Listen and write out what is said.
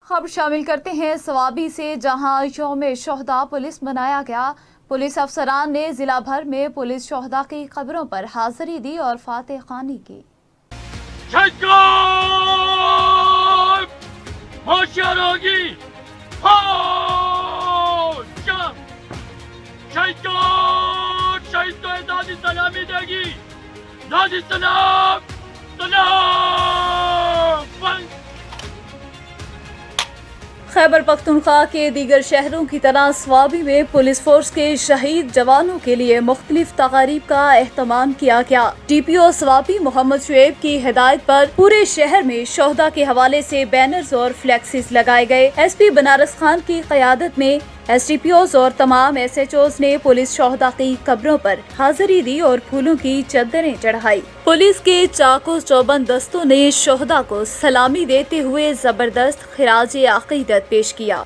خبر شامل کرتے ہیں صوابی سے، جہاں یوم شہداء پولیس منایا گیا۔ پولیس افسران نے ضلع بھر میں پولیس شہداء کی قبروں پر حاضری دی اور فاتح خوانی کی۔ ہوشیار ہوگی، شہید کو دادی سلامی دے گی، دادی سلام سلام۔ خیبر پختونخوا کے دیگر شہروں کی طرح صوابی میں پولیس فورس کے شہید جوانوں کے لیے مختلف تقاریب کا اہتمام کیا گیا۔ ڈی پی او صوابی محمد شعیب کی ہدایت پر پورے شہر میں شہداء کے حوالے سے بینرز اور فلیکسز لگائے گئے۔ ایس پی بنارس خان کی قیادت میں ایس ڈی پی اوز اور تمام ایس ایچ اوز نے پولیس شہداء کی قبروں پر حاضری دی اور پھولوں کی چادریں چڑھائی۔ پولیس کے چاق و چوبند دستوں نے شہداء کو سلامی دیتے ہوئے زبردست خراج عقیدت پیش کیا۔